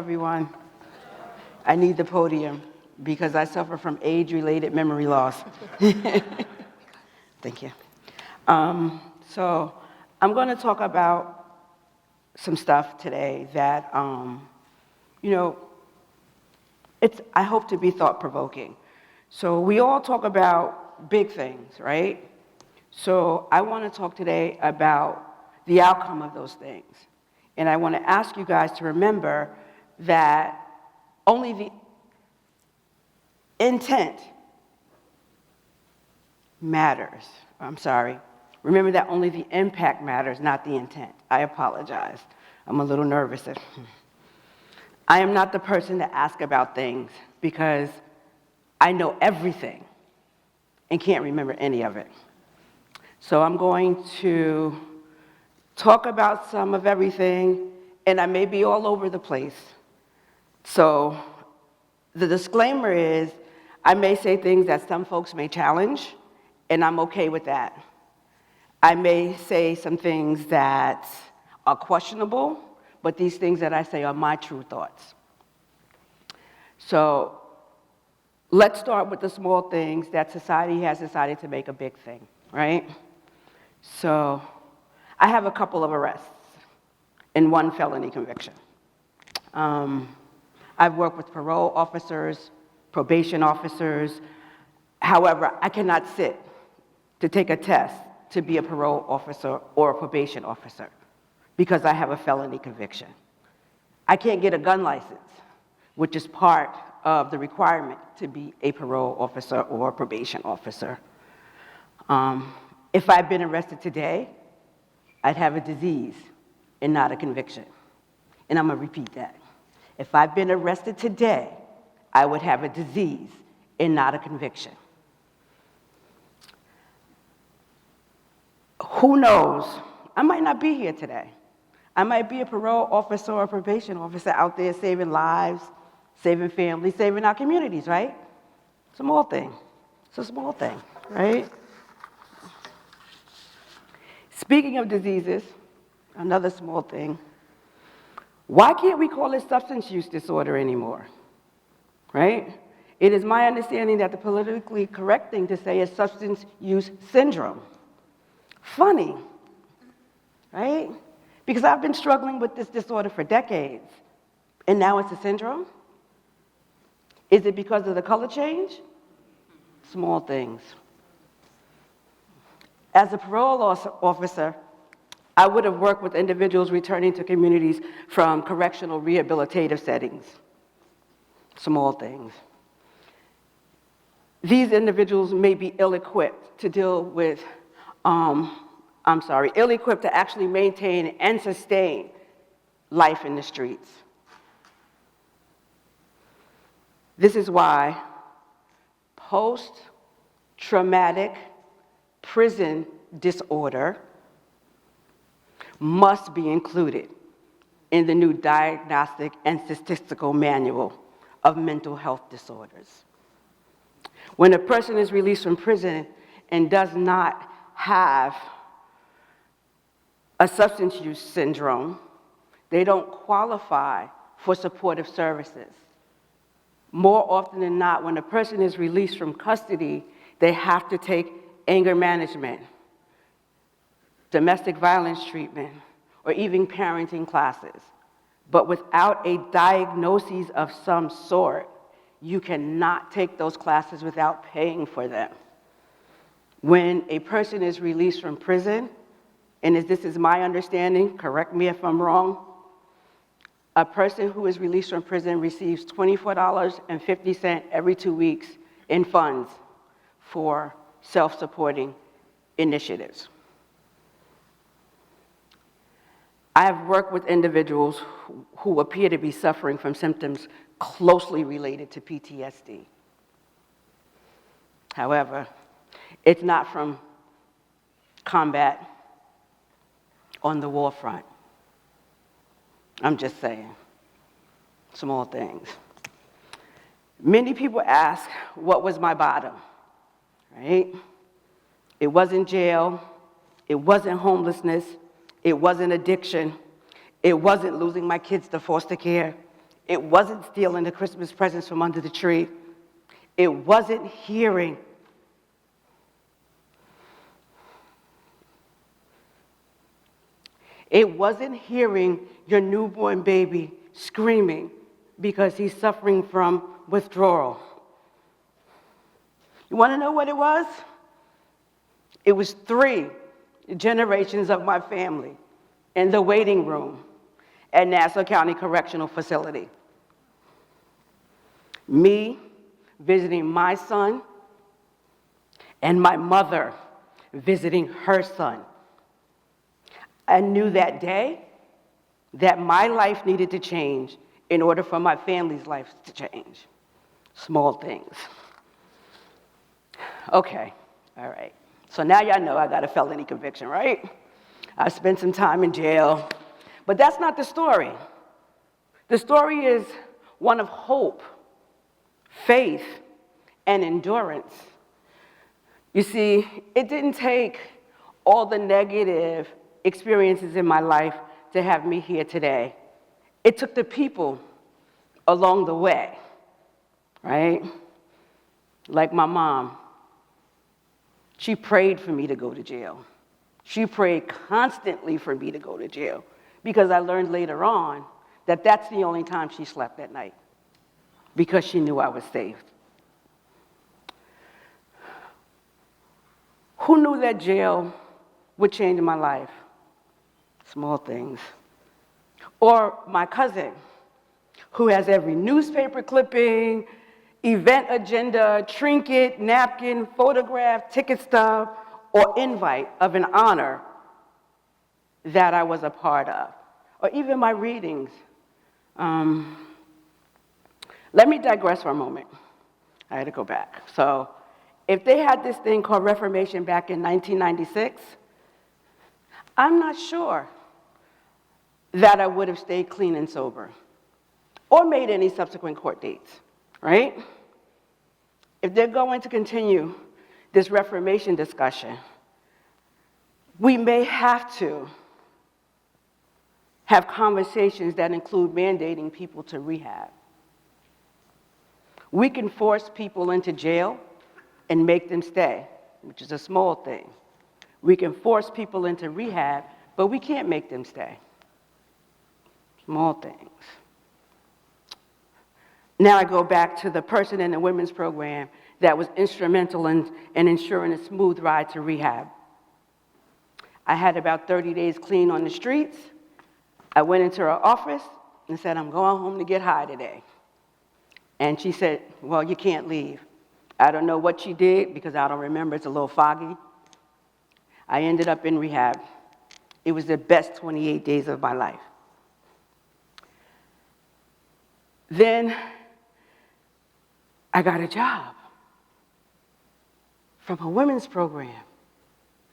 everyone. I need the podium because I suffer from age-related memory loss. Thank you. So I'm going to talk about some stuff today that, I hope to be thought-provoking. So we all talk about big things, right? So I want to talk today about the outcome of those things. And I want to ask you guys to remember that only the intent matters. Remember that only the impact matters, not the intent. I apologize. I'm a little nervous. I am not the person to ask about things because I know everything and can't remember any of it. So I'm going to talk about some of everything, and I may be all over the place. So the disclaimer is I may say things that some folks may challenge, and I'm okay with that. I may say some things that are questionable, but these things that I say are my true thoughts. So let's start with the small things that society has decided to make a big thing, right? So I have a couple of arrests and one felony conviction. I've worked with parole officers, probation officers. However, I cannot sit to take a test to be a parole officer or a probation officer because I have a felony conviction. I can't get a gun license, which is part of the requirement to be a parole officer or a probation officer. If I'd been arrested today, I'd have a disease and not a conviction. And I'm gonna repeat that. If I'd been arrested today, I would have a disease and not a conviction. Who knows? I might not be here today. I might be a parole officer or a probation officer out there saving lives, saving families, saving our communities, right? Small thing. It's a small thing, right? Speaking of diseases, another small thing, why can't we call it substance use disorder anymore, right? It is my understanding that the politically correct thing to say is substance use syndrome. Funny, right? Because I've been struggling with this disorder for decades, and now it's a syndrome? Is it because of the color change? Small things. As a parole officer, I would have worked with individuals returning to communities from correctional rehabilitative settings. Small things. These individuals may be ill-equipped to deal with, ill-equipped to actually maintain and sustain life in the streets. This is why post-traumatic prison disorder must be included in the new Diagnostic and Statistical Manual of Mental Health Disorders. When a person is released from prison and does not have a substance use syndrome, they don't qualify for supportive services. More often than not, when a person is released from custody, they have to take anger management, domestic violence treatment, or even parenting classes. But without a diagnosis of some sort, you cannot take those classes without paying for them. When a person is released from prison, and this is my understanding, correct me if I'm wrong, a person who is released from prison receives $24.50 every 2 weeks in funds for self-supporting initiatives. I have worked with individuals who appear to be suffering from symptoms closely related to PTSD. However, it's not from combat on the war front. I'm just saying, small things. Many people ask, what was my bottom, right? It wasn't jail, it wasn't homelessness, it wasn't addiction, it wasn't losing my kids to foster care, It wasn't stealing the Christmas presents from under the tree. It wasn't hearing your newborn baby screaming because he's suffering from withdrawal. You want to know what it was? It was 3 generations of my family in the waiting room at Nassau County Correctional Facility. Me visiting my son, and my mother visiting her son. I knew that day that my life needed to change in order for my family's life to change. Small things. Okay, all right. So now y'all know I got a felony conviction, right? I spent some time in jail. But that's not the story. The story is one of hope, faith, and endurance. You see, it didn't take all the negative experiences in my life to have me here today. It took the people along the way, right? Like my mom. She prayed for me to go to jail. She prayed constantly for me to go to jail because I learned later on that that's the only time she slept at night because she knew I was saved. Who knew that jail would change my life? Small things. Or my cousin, who has every newspaper clipping, event agenda, trinket, napkin, photograph, ticket stub, or invite of an honor that I was a part of, or even my readings. Let me digress for a moment. I had to go back. So if they had this thing called Reformation back in 1996, I'm not sure that I would have stayed clean and sober or made any subsequent court dates, right? If they're going to continue this Reformation discussion, we may have to have conversations that include mandating people to rehab. We can force people into jail and make them stay, which is a small thing. We can force people into rehab, but we can't make them stay. Small things. Now I go back to the person in the women's program that was instrumental in ensuring a smooth ride to rehab. I had about 30 days clean on the streets. I went into her office and said, I'm going home to get high today. And she said, well, you can't leave. I don't know what she did because I don't remember. It's a little foggy. I ended up in rehab. It was the best 28 days of my life. Then I got a job from a women's program.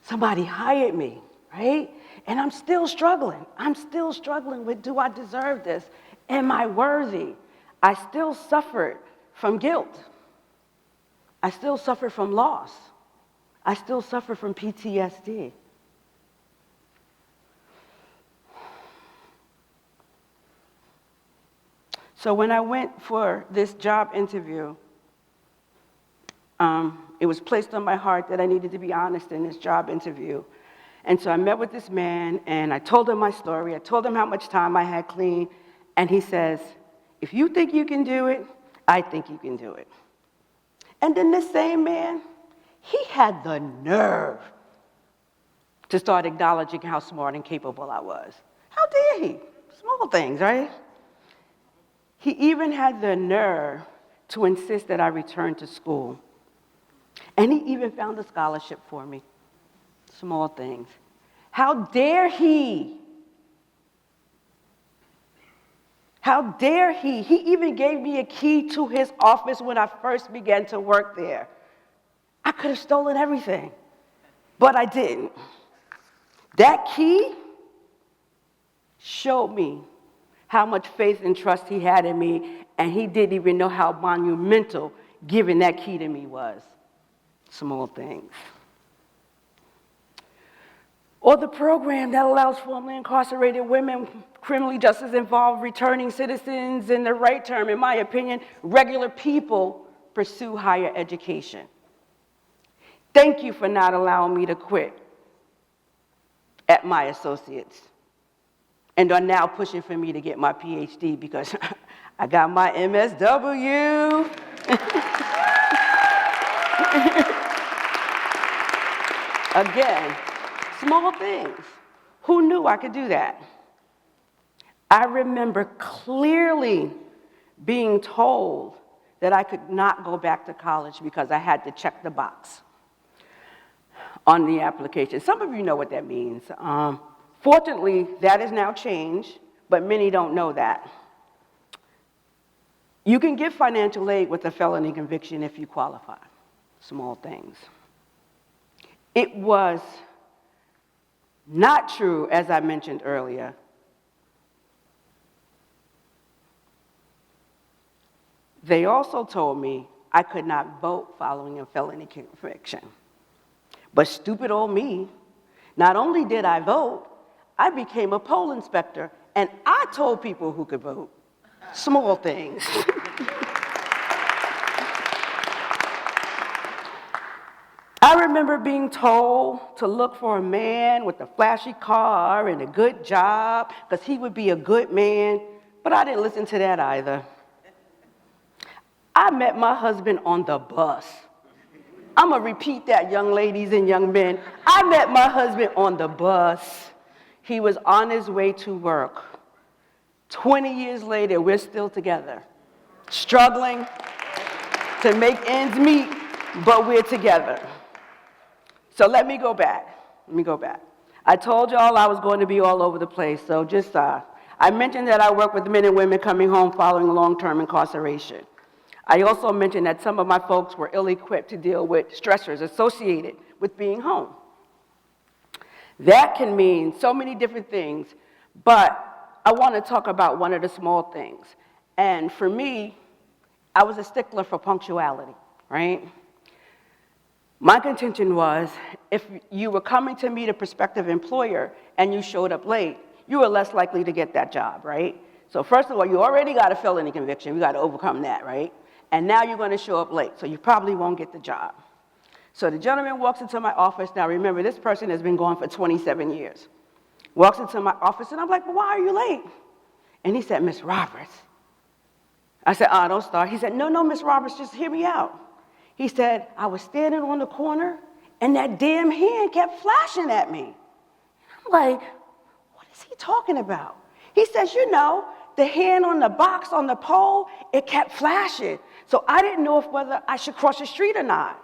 Somebody hired me, right? And I'm still struggling. I'm still struggling with, do I deserve this? Am I worthy? I still suffered from guilt. I still suffer from loss. I still suffer from PTSD. So when I went for this job interview, it was placed on my heart that I needed to be honest in this job interview. And so I met with this man, and I told him my story. I told him how much time I had clean, and he says, if you think you can do it, I think you can do it. And then this same man, he had the nerve to start acknowledging how smart and capable I was. How dare he? Small things, right? He even had the nerve to insist that I return to school. And he even found a scholarship for me. Small things. How dare he? How dare he? He even gave me a key to his office when I first began to work there. I could have stolen everything, but I didn't. That key showed me how much faith and trust he had in me, and he didn't even know how monumental giving that key to me was. Small things. Or the program that allows formerly incarcerated women, criminally justice involved returning citizens, in the right term, in my opinion, regular people, pursue higher education. Thank you for not allowing me to quit at my associates, and are now pushing for me to get my PhD because I got my MSW. Again, small things. Who knew I could do that? I remember clearly being told that I could not go back to college because I had to check the box on the application. Some of you know what that means. Fortunately, that has now changed, but many don't know that. You can get financial aid with a felony conviction if you qualify. Small things. It was not true, as I mentioned earlier. They also told me I could not vote following a felony conviction. But stupid old me, not only did I vote, I became a poll inspector, and I told people who could vote. Small things. I remember being told to look for a man with a flashy car and a good job because he would be a good man, but I didn't listen to that either. I met my husband on the bus. I'm gonna repeat that, young ladies and young men. I met my husband on the bus. He was on his way to work. 20 years later, we're still together, struggling to make ends meet, but we're together. So let me go back. I told y'all I was going to be all over the place, so I mentioned that I work with men and women coming home following long-term incarceration. I also mentioned that some of my folks were ill-equipped to deal with stressors associated with being home. That can mean so many different things, but I want to talk about one of the small things. And for me, I was a stickler for punctuality, right? My contention was, if you were coming to meet a prospective employer and you showed up late, you were less likely to get that job, right? So first of all, you already got a felony conviction. You got to overcome that, right? And now you're going to show up late, so you probably won't get the job. So the gentleman walks into my office. Now remember, this person has been gone for 27 years. Walks into my office, and I'm like, well, why are you late? And he said, Miss Roberts. I said, don't start. He said, no, Miss Roberts, just hear me out. He said, I was standing on the corner, and that damn hand kept flashing at me. I'm like, what is he talking about? He says, you know, the hand on the box on the pole, it kept flashing. So I didn't know whether I should cross the street or not.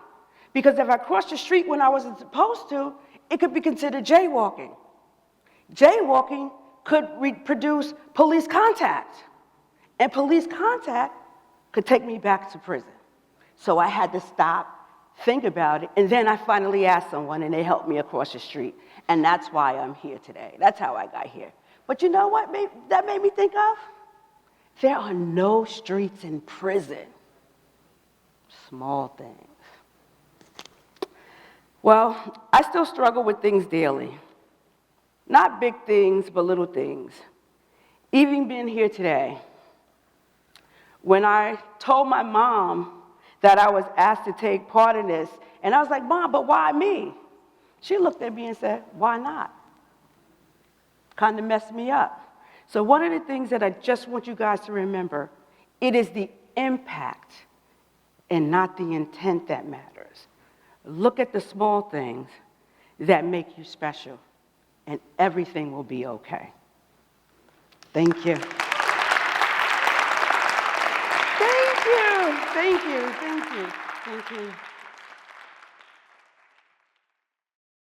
Because if I crossed the street when I wasn't supposed to, it could be considered jaywalking. Jaywalking could produce police contact. And police contact could take me back to prison. So I had to stop, think about it, and then I finally asked someone, and they helped me across the street. And that's why I'm here today. That's how I got here. But you know what that made me think of? There are no streets in prison. Small things. Well, I still struggle with things daily. Not big things, but little things. Even being here today, when I told my mom that I was asked to take part in this, and I was like, Mom, but why me? She looked at me and said, why not? Kind of messed me up. So one of the things that I just want you guys to remember, it is the impact and not the intent that matters. Look at the small things that make you special, and everything will be okay. Thank you. Thank you.